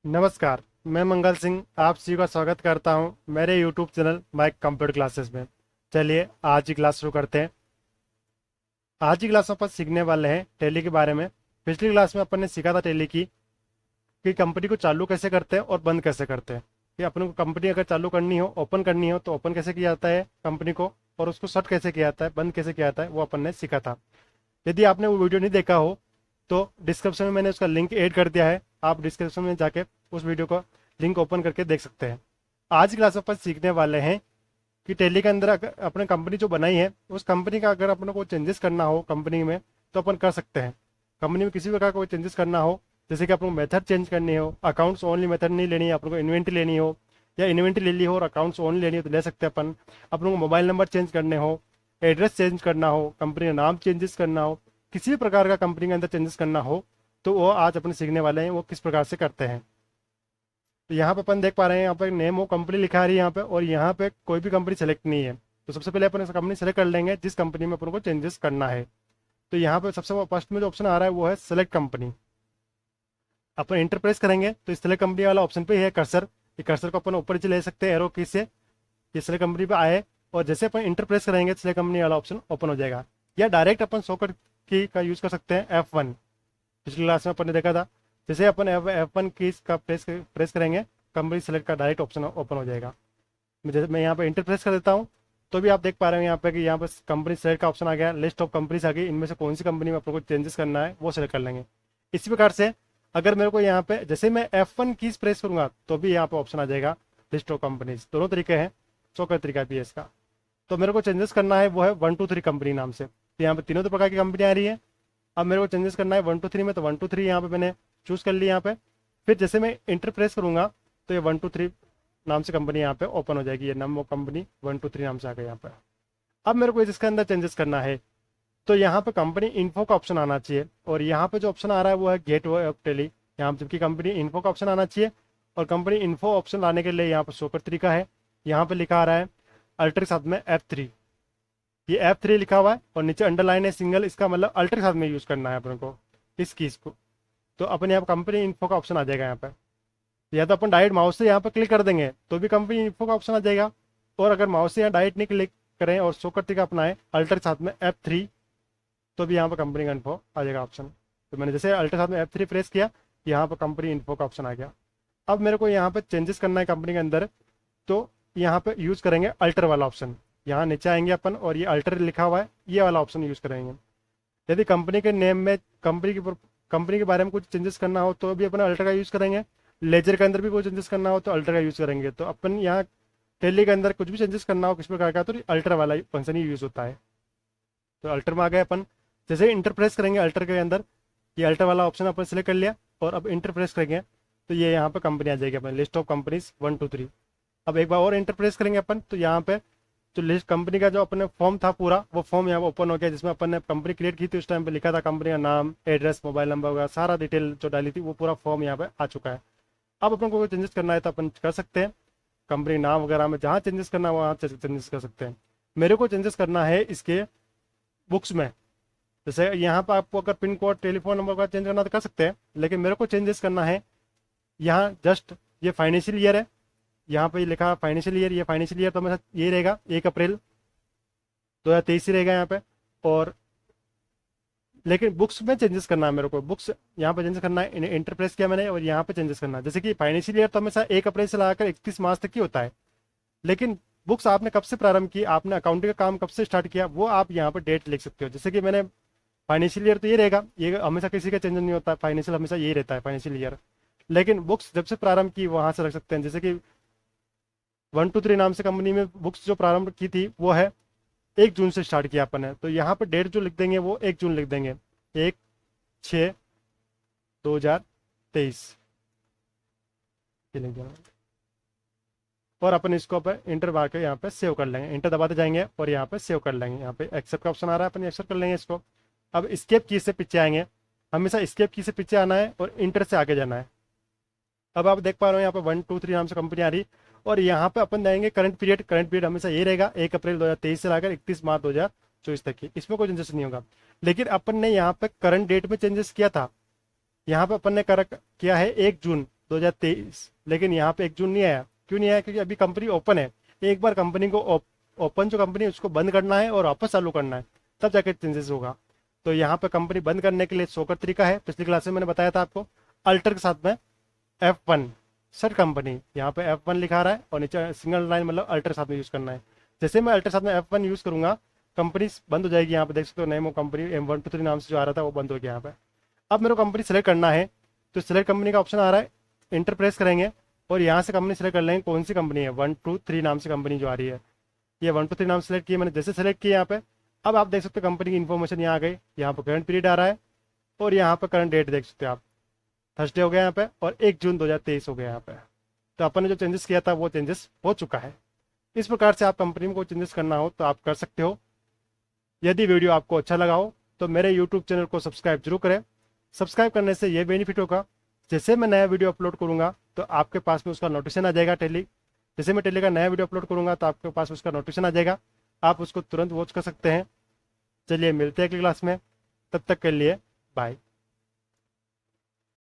नमस्कार। मैं मंगल सिंह आप सभी का स्वागत करता हूं मेरे YouTube channel Mike computer classes में। चलिए आज की क्लास शुरू करते हैं। आज की क्लास में अपन सीखने वाले हैं टैली के बारे में। पिछली क्लास में अपन ने सीखा था टैली की कि कंपनी को चालू कैसे करते हैं और बंद कैसे करते हैं। कि अपन को कंपनी अगर चालू करनी हो, ओपन करनी हो, तो ओपन कैसे किया जाता है कंपनी को, और उसको शट कैसे किया जाता है, बंद कैसे किया जाता है, वो अपन ने सीखा था। यदि आपने वो वीडियो नहीं देखा हो तो डिस्क्रिप्शन में मैंने उसका लिंक ऐड कर दिया है। आप डिस्क्रिप्शन में जाके उस वीडियो को लिंक ओपन करके देख सकते हैं। आज की क्लास में अपन सीखने वाले हैं कि टैली के अंदर अगर अपने कंपनी जो बनाई है उस कंपनी का अगर अपने को चेंजेस करना हो कंपनी में तो अपन कर सकते हैं। कंपनी में किसी प्रकार का कोई चेंजेस करना हो, जैसे कि अपन को मेथड चेंज करनी हो, अकाउंट्स ओनली मेथड नहीं लेनी है, अपन को इन्वेंट्री लेनी हो या इन्वेंट्री ले ली हो और अकाउंट्स ओनली लेनी हो तो ले सकते हैं अपन को मोबाइल नंबर चेंज करने हो, एड्रेस चेंज करना हो, कंपनी का नाम चेंजेस करना हो, किसी भी प्रकार का कंपनी के अंदर चेंजेस करना हो तो वो आज अपन सीखने वाले हैं वो किस प्रकार से करते हैं। तो यहाँ पे अपन देख पा रहे हैं, यहाँ पे नेम ऑफ कंपनी लिखा है यहाँ पे, और यहाँ पे कोई भी कंपनी सेलेक्ट नहीं है। तो सबसे पहले अपन कंपनी सेलेक्ट कर लेंगे जिस कंपनी में अपन को चेंजेस करना है। तो यहाँ पे सबसे फर्स्ट में जो ऑप्शन आ रहा है वो है सेलेक्ट कंपनी। अपन इंटर प्रेस करेंगे तो इस सेलेक्ट कंपनी वाला ऑप्शन पे है कर्सर। ये कर्सर को अपन ऊपर नीचे ले सकते हैं एरो की से, ये सेलेक्ट कंपनी पे आए, और जैसे अपन इंटर प्रेस करेंगे तो सेलेक्ट कंपनी वाला ऑप्शन ओपन हो जाएगा। या डायरेक्ट अपन शॉर्टकट की का यूज़ कर सकते हैं F1। पिछली क्लास में अपन ने देखा था, जैसे अपन F1 की का प्रेस करेंगे कंपनी सेलेक्ट का डायरेक्ट ऑप्शन ओपन हो जाएगा। जैसे मैं यहाँ पे इंटर प्रेस कर देता हूँ तो भी आप देख पा रहे हो यहाँ पे कि यहाँ पर कंपनी सेलेक्ट का ऑप्शन आ गया, लिस्ट ऑफ कंपनीज आ गई, इनमें से कौन सी कंपनी में अपन को चेंजेस करना है वो सेलेक्ट कर लेंगे। इसी प्रकार से अगर मेरे को यहाँ पे जैसे मैं F1 कीज प्रेस करूंगा तो भी यहाँ पे ऑप्शन आ जाएगा लिस्ट ऑफ कंपनीज। दोनों तरीके हैं, चौका तरीका भी है इसका। तो मेरे को चेंजेस करना है वो है 123 कंपनी नाम से। तो यहाँ पे तीनों तो प्रकार की कंपनी आ रही है। अब मेरे को चेंजेस करना है 123 में, तो 123 यहाँ पे मैंने चूज कर लिया यहाँ पे। फिर जैसे मैं इंटर प्रेस करूंगा तो ये 123 नाम से कंपनी यहाँ पे ओपन हो जाएगी। ये नाम वो कंपनी 123 नाम से आ गई यहाँ पे। अब मेरे को इसके अंदर चेंजेस करना है तो यहाँ पे कंपनी इन्फो का ऑप्शन आना चाहिए, और यहाँ पे जो ऑप्शन आ रहा है वो है गेट वे ऑफ टेली। यहाँ पे जबकि कंपनी इन्फो का ऑप्शन आना चाहिए, और कंपनी इन्फो ऑप्शन लाने के लिए यहाँ पे शो का तरीका है। यहाँ पे लिखा आ रहा है अल्टर के साथ में F3। ये F3 लिखा हुआ है और नीचे अंडरलाइन है सिंगल, इसका मतलब अल्टर के साथ में यूज करना है अपन को इस कीज को। तो अपन यहाँ पर कंपनी इन्फो का ऑप्शन आ जाएगा यहाँ पे। या तो अपन डायरेक्ट माउस से यहाँ पर क्लिक कर देंगे तो भी कंपनी इन्फो का ऑप्शन आ जाएगा, और अगर माउस से यहाँ डायरेक्ट नहीं क्लिक करें और शो का तरीका अपनाएं अल्टर के साथ में F3 तो भी यहाँ पर कंपनी का इन्फो आ जाएगा ऑप्शन। तो मैंने जैसे अल्टर साथ में F3 प्रेस किया, यहाँ पर कंपनी इन्फो का ऑप्शन आ गया। अब मेरे को यहाँ पे चेंजेस करना है कंपनी के अंदर, तो यहाँ पे यूज़ करेंगे अल्टर वाला ऑप्शन। यहाँ नीचे आएंगे अपन और ये अल्टर लिखा हुआ है, ये वाला ऑप्शन यूज़ करेंगे। यदि कंपनी के नेम में कंपनी के बारे में कुछ चेंजेस करना हो तो भी अपन अल्टर का यूज़ करेंगे। लेजर के अंदर भी कोई चेंजेस करना हो तो अल्टर का यूज़ करेंगे। तो अपन यहाँ टेली के अंदर कुछ भी चेंजेस करना हो किस प्रकार का तो अल्टर वाला फंक्शन ही यूज़ होता है। तो अल्टर में आ गए अपन। जैसे इंटर प्रेस करेंगे अल्टर के अंदर, ये अल्टर वाला ऑप्शन अपन सेलेक्ट कर लिया, और अब इंटर प्रेस करेंगे तो ये यहाँ पे कंपनी आ जाएगी अपन लिस्ट ऑफ कंपनीज 123। अब एक बार और इंटर प्रेस करेंगे अपन तो यहाँ पे जो लिस्ट कंपनी का जो अपने फॉर्म था पूरा वो फॉर्म यहाँ पे ओपन हो गया, जिसमें अपन ने कंपनी क्रिएट की थी उस टाइम पे लिखा था कंपनी का नाम, एड्रेस, मोबाइल नंबर वगैरह सारा डिटेल जो डाली थी वो पूरा फॉर्म यहाँ पे आ चुका है। अब अपन को कोई चेंजेस करना है तो अपन कर सकते हैं। कंपनी नाम वगैरह में जहाँ चेंजेस करना है वहाँ चेंजेस कर सकते हैं। मेरे को चेंजेस करना है इसके बुक्स में। जैसे यहाँ पर आपको अगर पिन कोड टेलीफोन नंबर का चेंज करना तो कर सकते हैं, लेकिन मेरे को चेंजेस करना है यहाँ जस्ट ये फाइनेंशियल ईयर है, यहाँ पे लिखा फाइनेंशियल ईयर, ये फाइनेंशियल ईयर तो मेरे साथ ये रहेगा 1 अप्रैल 2023 ही रहेगा यहाँ पे। और लेकिन बुक्स में चेंजेस करना है मेरे को, बुक्स यहाँ पे चेंजेस करना है, इंटर प्रेस किया मैंने और यहाँ पे चेंजेस करना है। जैसे कि फाइनेंशियल ईयर तो हमेशा 1 अप्रैल से लगाकर 31 मार्च तक ही होता है, लेकिन बुक्स आपने कब से प्रारंभ की, आपने अकाउंटिंग का काम कब से स्टार्ट किया, वो आप यहाँ पर डेट लिख सकते हो। जैसे कि मैंने फाइनेंशियल ईयर तो ये रहेगा, ये हमेशा किसी का चेंज नहीं होता, फाइनेंशियल हमेशा यही रहता है फाइनेंशियल ईयर। लेकिन बुक्स जब से प्रारंभ की वहां से रख सकते हैं। जैसे कि 123 नाम से कंपनी में बुक्स जो प्रारंभ की थी वो है 1 जून से स्टार्ट किया अपन ने, तो यहाँ पर डेट जो लिख देंगे वो 1 जून लिख देंगे, 1/6/2023 लिख देंगे। और अपन इसको पर इंटर मार के यहाँ पे सेव कर लेंगे, इंटर दबाते जाएंगे और यहाँ पे सेव कर लेंगे। यहाँ पे एक्सेप्ट का ऑप्शन आ रहा है, अपन एक्सेप्ट कर लेंगे इसको। अब स्केप की से पीछे आएंगे, हमेशा स्केप की से पीछे आना है और इंटर से आगे जाना है। अब आप देख पा रहे हो यहाँ पे 123 नाम से कंपनी आ रही, और यहाँ पे अपन जाएंगे करंट पीरियड। करंट पीरियड हमेशा ये रहेगा 1 अप्रैल 2023 से लाकर 31 मार्च 2024 तक की, इसमें कोई चेंजेस नहीं होगा। लेकिन अपन ने यहाँ पे करंट डेट में चेंजेस किया था, यहाँ पे अपन ने किया है 1 जून 2023, लेकिन यहाँ पे 1 जून नहीं आया। क्यों नहीं आया? क्योंकि अभी कंपनी ओपन है। एक बार कंपनी को ओपन जो कंपनी है उसको बंद करना है और वापस चालू करना है, तब जाके चेंजेस होगा। तो यहाँ पे कंपनी बंद करने के लिए शो का तरीका है, पिछली क्लास में मैंने बताया था आपको, अल्टर के साथ में F1 सर कंपनी, यहाँ पे F1 लिखा रहा है और नीचे सिंगल लाइन, मतलब अल्टर साथ में यूज़ करना है। जैसे मैं अल्टर साथ में F1 यूज़ करूंगा, कंपनी बंद हो जाएगी। यहाँ पे देख सकते हो नेमो कंपनी M123 नाम से जो आ रहा था वो बंद हो गया यहाँ पे। अब मेरे को कंपनी सेलेक्ट करना है, तो सेलेक्ट कंपनी का ऑप्शन आ रहा है, इंटर प्रेस करेंगे और यहाँ से कंपनी सेलेक्ट कर लेंगे कौन सी कंपनी है। 123 नाम से कंपनी जो आ रही है, ये 123 नाम सेलेक्ट किया मैंने। जैसे सेलेक्ट किया यहाँ पे, अब आप देख सकते हो कंपनी की इन्फॉर्मेशन यहाँ आ गई। यहाँ पर करंट पीरियड आ रहा है और यहाँ पर करंट डेट देख सकते हो आप, थर्सडे हो गया यहाँ पे और 1 जून 2023 हो गया यहाँ पे। तो अपन ने जो चेंजेस किया था वो चेंजेस हो चुका है। इस प्रकार से आप कंपनी में कोई चेंजेस करना हो तो आप कर सकते हो। यदि वीडियो आपको अच्छा लगा हो तो मेरे यूट्यूब चैनल को सब्सक्राइब जरूर करें। सब्सक्राइब करने से ये बेनिफिट होगा, जैसे मैं नया वीडियो अपलोड करूँगा तो आपके पास में उसका नोटिफिकेशन आ जाएगा। जैसे मैं टेली का नया वीडियो अपलोड करूँगा तो आपके पास उसका नोटिफिकेशन आ जाएगा, आप उसको तुरंत वॉच कर सकते हैं। चलिए मिलते हैं अगली क्लास में, तब तक के लिए बाय।